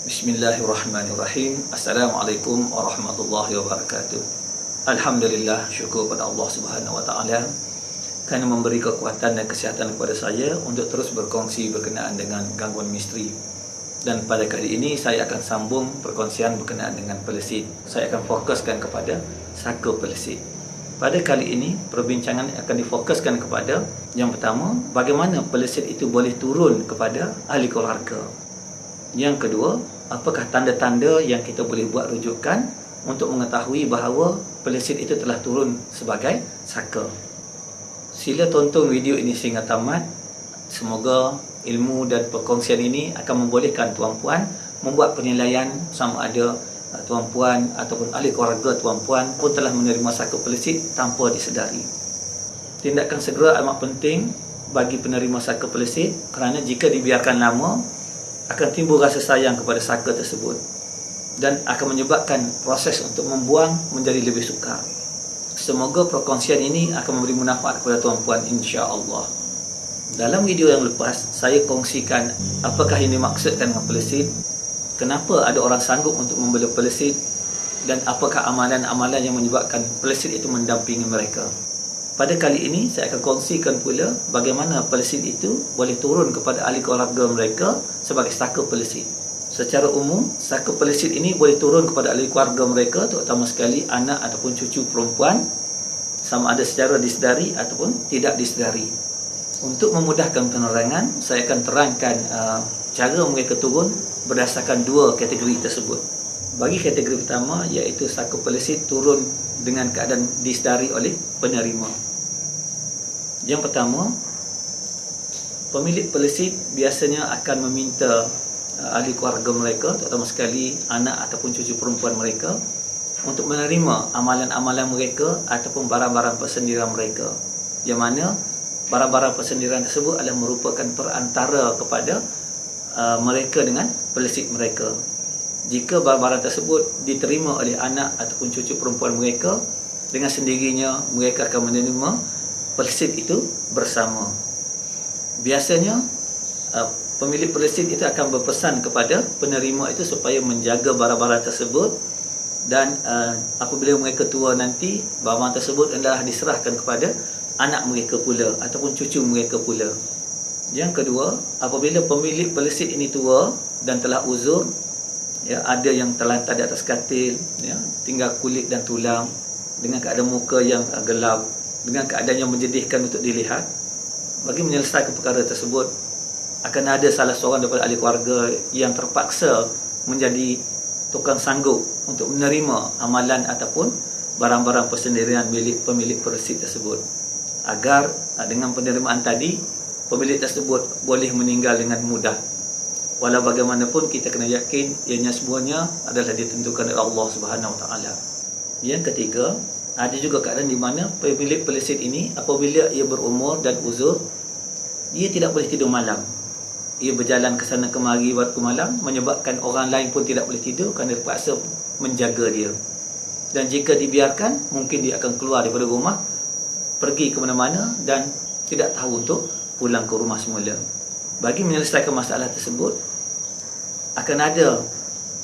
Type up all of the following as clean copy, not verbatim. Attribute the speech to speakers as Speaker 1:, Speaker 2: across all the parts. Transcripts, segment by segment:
Speaker 1: Bismillahirrahmanirrahim. Assalamualaikum warahmatullahi wabarakatuh. Alhamdulillah, syukur pada Allah Subhanahu wa taala kerana memberi kekuatan dan kesihatan kepada saya untuk terus berkongsi berkenaan dengan gangguan misteri. Dan pada kali ini saya akan sambung perkongsian berkenaan dengan pelesit. Saya akan fokuskan kepada saka pelesit. Pada kali ini perbincangan akan difokuskan kepada yang pertama, bagaimana pelesit itu boleh turun kepada ahli keluarga. Yang kedua, apakah tanda-tanda yang kita boleh buat rujukan untuk mengetahui bahawa pelesit itu telah turun sebagai saka. Sila tonton video ini sehingga tamat. Semoga ilmu dan perkongsian ini akan membolehkan tuan-puan membuat penilaian sama ada tuan-puan ataupun ahli keluarga tuan-puan pun telah menerima saka pelesit tanpa disedari. Tindakan segera amat penting bagi penerima saka pelesit kerana jika dibiarkan lama akan timbul rasa sayang kepada saka tersebut dan akan menyebabkan proses untuk membuang menjadi lebih sukar. Semoga perkongsian ini akan memberi manfaat kepada tuan-puan insya-Allah. Dalam video yang lepas saya kongsikan apakah yang dimaksudkan dengan pelesit, kenapa ada orang sanggup untuk membela pelesit dan apakah amalan-amalan yang menyebabkan pelesit itu mendampingi mereka. Pada kali ini saya akan kongsikan pula bagaimana pelesit itu boleh turun kepada ahli keluarga mereka sebagai saka pelesit. Secara umum, saka pelesit ini boleh turun kepada ahli keluarga mereka, terutama sekali anak ataupun cucu perempuan, sama ada secara disedari ataupun tidak disedari. Untuk memudahkan penerangan, saya akan terangkan cara mereka turun berdasarkan dua kategori tersebut. Bagi kategori pertama, iaitu saka pelesit turun dengan keadaan disedari oleh penerima. Yang pertama, pemilik pelesit biasanya akan meminta ahli keluarga mereka, terutama sekali anak ataupun cucu perempuan mereka, untuk menerima amalan-amalan mereka ataupun barang-barang persendirian mereka, yang mana barang-barang persendirian tersebut adalah merupakan perantara kepada mereka dengan pelesit mereka. Jika barang-barang tersebut diterima oleh anak ataupun cucu perempuan mereka, dengan sendirinya mereka akan menerima pelesit itu bersama. Biasanya pemilik pelesit itu akan berpesan kepada penerima itu supaya menjaga barang-barang tersebut, dan apabila mereka tua nanti, barang tersebut adalah diserahkan kepada anak mereka pula ataupun cucu mereka pula. Yang kedua, apabila pemilik pelesit ini tua dan telah uzur, ya, ada yang terlantar di atas katil, ya, tinggal kulit dan tulang, dengan keadaan muka yang gelap, dengan keadaan yang menjadikan untuk dilihat, bagi menyelesaikan perkara tersebut akan ada salah seorang daripada ahli keluarga yang terpaksa menjadi tukang sanggup untuk menerima amalan ataupun barang-barang persendirian milik pemilik pelesit tersebut, agar dengan penerimaan tadi pemilik tersebut boleh meninggal dengan mudah. Walau bagaimanapun kita kena yakin ianya semuanya adalah ditentukan oleh Allah Subhanahu wa taala. Yang ketiga, ada juga keadaan di mana pemilik pelesit ini apabila ia berumur dan uzur, dia tidak boleh tidur malam. Ia berjalan ke sana kemari waktu malam, menyebabkan orang lain pun tidak boleh tidur kerana terpaksa menjaga dia. Dan jika dibiarkan, mungkin dia akan keluar daripada rumah, pergi ke mana-mana dan tidak tahu untuk pulang ke rumah semula. Bagi menyelesaikan masalah tersebut, akan ada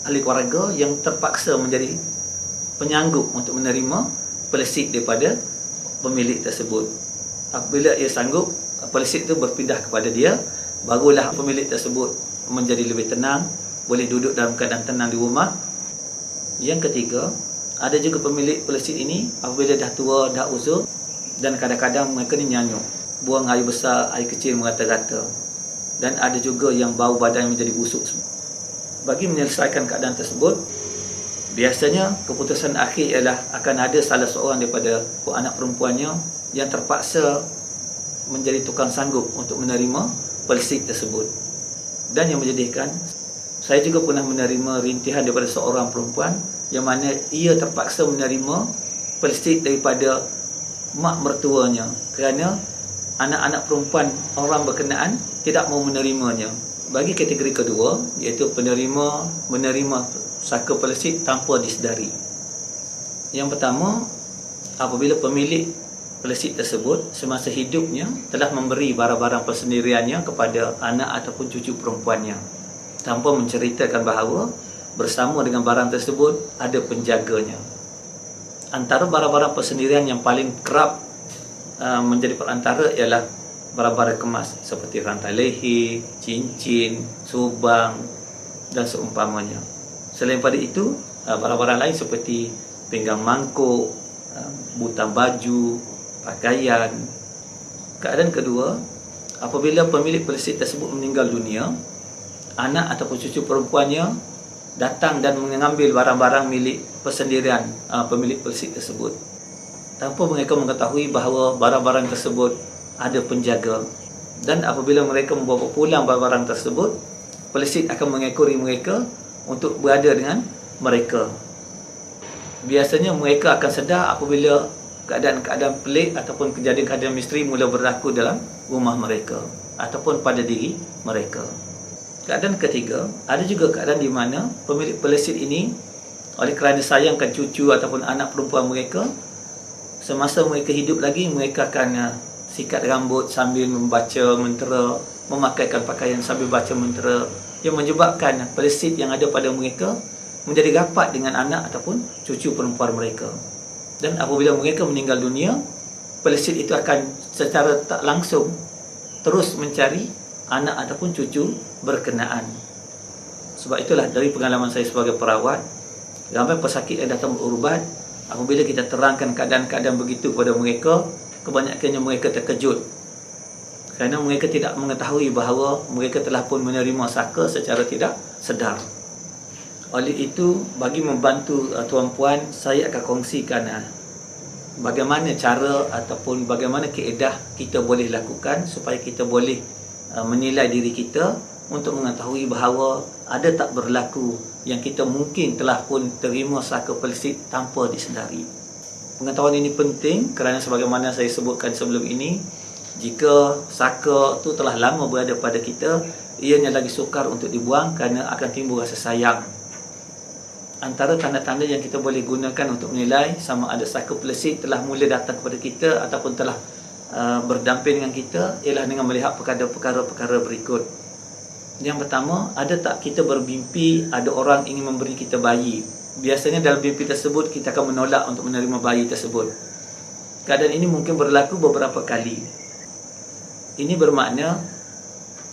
Speaker 1: ahli keluarga yang terpaksa menjadi penyanggup untuk menerima pelesit daripada pemilik tersebut. Apabila ia sanggup, pelesit itu berpindah kepada dia, barulah pemilik tersebut menjadi lebih tenang, boleh duduk dalam keadaan tenang di rumah. Yang ketiga, ada juga pemilik pelesit ini apabila dah tua, dah uzur, dan kadang-kadang mereka ni nyanyuk, buang air besar, air kecil merata-rata, dan ada juga yang bau badan menjadi busuk. Bagi menyelesaikan keadaan tersebut, biasanya keputusan akhir ialah akan ada salah seorang daripada anak perempuannya yang terpaksa menjadi tukang sanggup untuk menerima pelesit tersebut. Dan yang menjadikan, saya juga pernah menerima rintihan daripada seorang perempuan yang mana ia terpaksa menerima pelesit daripada mak mertuanya kerana anak-anak perempuan orang berkenaan tidak mau menerimanya. Bagi kategori kedua, iaitu penerima menerima saka pelesit tanpa disedari. Yang pertama, apabila pemilik pelesit tersebut semasa hidupnya telah memberi barang-barang persendiriannya kepada anak ataupun cucu perempuannya, tanpa menceritakan bahawa bersama dengan barang tersebut ada penjaganya. Antara barang-barang persendirian yang paling kerap menjadi perantara ialah barang-barang kemas seperti rantai leher, cincin, subang dan seumpamanya. Selain pada itu, barang-barang lain seperti pinggang mangkuk, butang baju, pakaian. Keadaan kedua, apabila pemilik pelesit tersebut meninggal dunia, anak ataupun cucu perempuannya datang dan mengambil barang-barang milik persendirian pemilik pelesit tersebut tanpa mereka mengetahui bahawa barang-barang tersebut ada penjaga. Dan apabila mereka membawa pulang barang-barang tersebut, pelesit akan mengekori mereka untuk berada dengan mereka. Biasanya mereka akan sedar apabila keadaan-keadaan pelik ataupun kejadian-kejadian misteri mula berlaku dalam rumah mereka ataupun pada diri mereka. Keadaan ketiga, ada juga keadaan di mana pemilik pelesit ini oleh kerana sayangkan cucu ataupun anak perempuan mereka, semasa mereka hidup lagi, mereka akan sikat rambut sambil membaca mentera, memakaikan pakaian sambil baca mentera, yang menyebabkan pelesit yang ada pada mereka menjadi rapat dengan anak ataupun cucu perempuan mereka. Dan apabila mereka meninggal dunia, pelesit itu akan secara tak langsung terus mencari anak ataupun cucu berkenaan. Sebab itulah dari pengalaman saya sebagai perawat, ramai pesakit yang datang berubat, apabila kita terangkan keadaan-keadaan begitu kepada mereka, kebanyakannya mereka terkejut kerana mereka tidak mengetahui bahawa mereka telah pun menerima saka secara tidak sedar. Oleh itu, bagi membantu tuan-puan, saya akan kongsikan bagaimana cara ataupun bagaimana kaedah kita boleh lakukan supaya kita boleh menilai diri kita untuk mengetahui bahawa ada tak berlaku yang kita mungkin telah pun terima saka pelesit tanpa disedari. Pengetahuan ini penting kerana sebagaimana saya sebutkan sebelum ini, jika saka itu telah lama berada pada kita, ianya lagi sukar untuk dibuang kerana akan timbul rasa sayang. Antara tanda-tanda yang kita boleh gunakan untuk menilai sama ada saka pelesit telah mula datang kepada kita ataupun telah berdamping dengan kita ialah dengan melihat perkara-perkara berikut. Yang pertama, ada tak kita bermimpi ada orang ingin memberi kita bayi? Biasanya dalam mimpi tersebut kita akan menolak untuk menerima bayi tersebut. Keadaan ini mungkin berlaku beberapa kali. Ini bermakna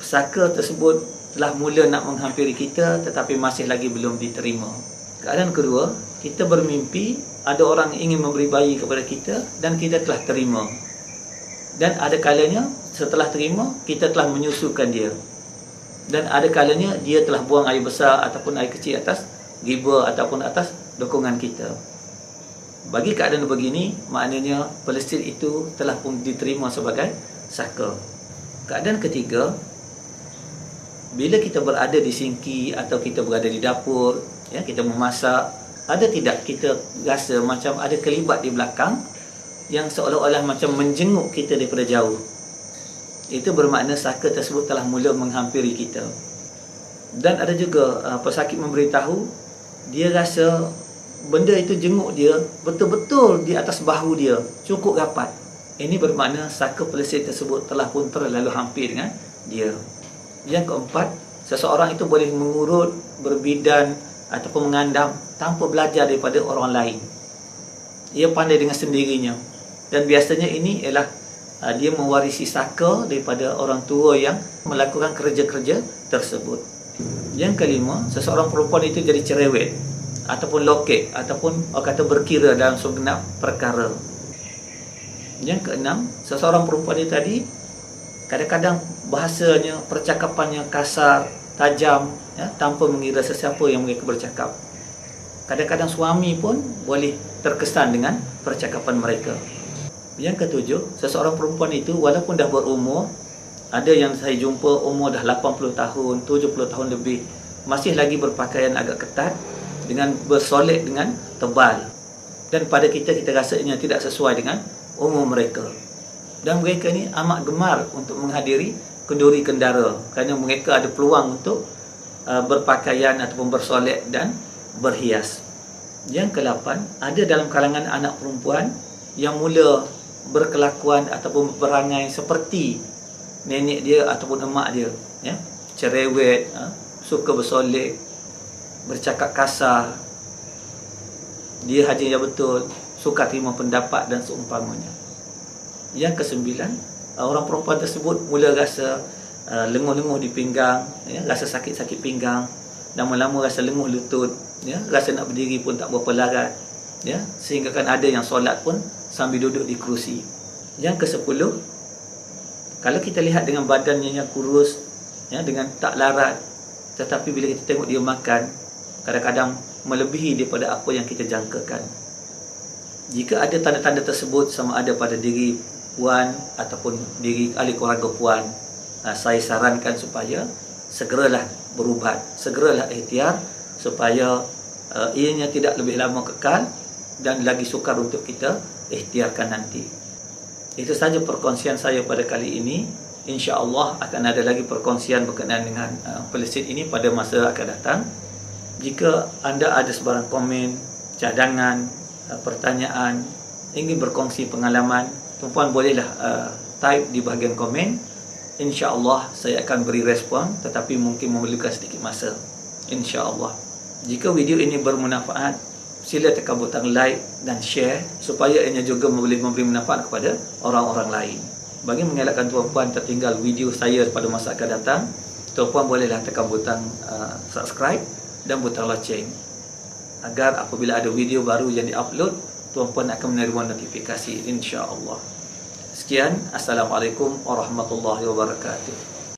Speaker 1: saka tersebut telah mula nak menghampiri kita tetapi masih lagi belum diterima. Keadaan kedua, kita bermimpi ada orang ingin memberi bayi kepada kita dan kita telah terima. Dan ada kalanya setelah terima kita telah menyusukan dia. Dan ada kalanya dia telah buang air besar ataupun air kecil atas riba ataupun atas dokongan kita. Bagi keadaan begini, maknanya pelesit itu telah pun diterima sebagai saka. Keadaan ketiga, bila kita berada di sinki atau kita berada di dapur, kita memasak, ada tidak kita rasa macam ada kelibat di belakang yang seolah-olah macam menjenguk kita daripada jauh? Itu bermakna saka tersebut telah mula menghampiri kita. Dan ada juga pesakit memberitahu dia rasa benda itu jenguk dia betul-betul di atas bahu dia, cukup rapat. Ini bermakna saka pelesit tersebut telah pun terlalu hampir dengan dia. Yang keempat, seseorang itu boleh mengurut, berbidan ataupun mengandam tanpa belajar daripada orang lain. Ia pandai dengan sendirinya. Dan biasanya ini ialah dia mewarisi saka daripada orang tua yang melakukan kerja-kerja tersebut. Yang kelima, seseorang perempuan itu jadi cerewet ataupun lokek ataupun orang kata berkira dalam segenap perkara. Yang keenam, seseorang perempuan itu tadi kadang-kadang bahasanya, percakapannya kasar, tajam, tanpa mengira sesiapa yang mereka bercakap. Kadang-kadang suami pun boleh terkesan dengan percakapan mereka. Yang ketujuh, seseorang perempuan itu walaupun dah berumur, ada yang saya jumpa umur dah 80 tahun, 70 tahun lebih, masih lagi berpakaian agak ketat dengan bersolek dengan tebal. Dan pada kita rasanya tidak sesuai dengan umur mereka. Dan mereka ni amat gemar untuk menghadiri kenduri kendara kerana mereka ada peluang untuk berpakaian ataupun bersolek dan berhias. Yang ke-8, ada dalam kalangan anak perempuan yang mula berkelakuan ataupun berangai seperti nenek dia ataupun emak dia, cerewet, suka bersolek, bercakap kasar, dia haji yang betul, suka terima pendapat dan seumpamanya. Yang kesembilan, orang perempuan tersebut mula rasa lenguh-lenguh di pinggang, ya, rasa sakit-sakit pinggang, lama-lama rasa lenguh lutut, ya, rasa nak berdiri pun tak berapa larat, ya, sehingga kan ada yang solat pun sambil duduk di kerusi. Yang ke-10, kalau kita lihat dengan badannya yang kurus, ya, dengan tak larat, tetapi bila kita tengok dia makan, kadang-kadang melebihi daripada apa yang kita jangkakan. Jika ada tanda-tanda tersebut sama ada pada diri puan ataupun diri ahli keluarga puan, saya sarankan supaya segeralah berubat, segeralah ikhtiar supaya ianya tidak lebih lama kekal dan lagi sukar untuk kita ikhtiarkan nanti. Itu saja perkongsian saya pada kali ini. InsyaAllah akan ada lagi perkongsian berkenaan dengan Palestin ini pada masa akan datang. Jika anda ada sebarang komen, cadangan, pertanyaan, ingin berkongsi pengalaman, tuan-puan bolehlah type di bahagian komen. InsyaAllah saya akan beri respon, tetapi mungkin memerlukan sedikit masa, InsyaAllah. Jika video ini bermanfaat, sila tekan butang like dan share supaya ianya juga boleh memberi manfaat kepada orang-orang lain. Bagi mengelakkan tuan-puan tertinggal video saya pada masa akan datang, tuan-puan bolehlah tekan butang subscribe dan butang loceng, agar apabila ada video baru yang diupload, tuan-puan akan menerima notifikasi, insya-Allah. Sekian, Assalamualaikum warahmatullahi wabarakatuh.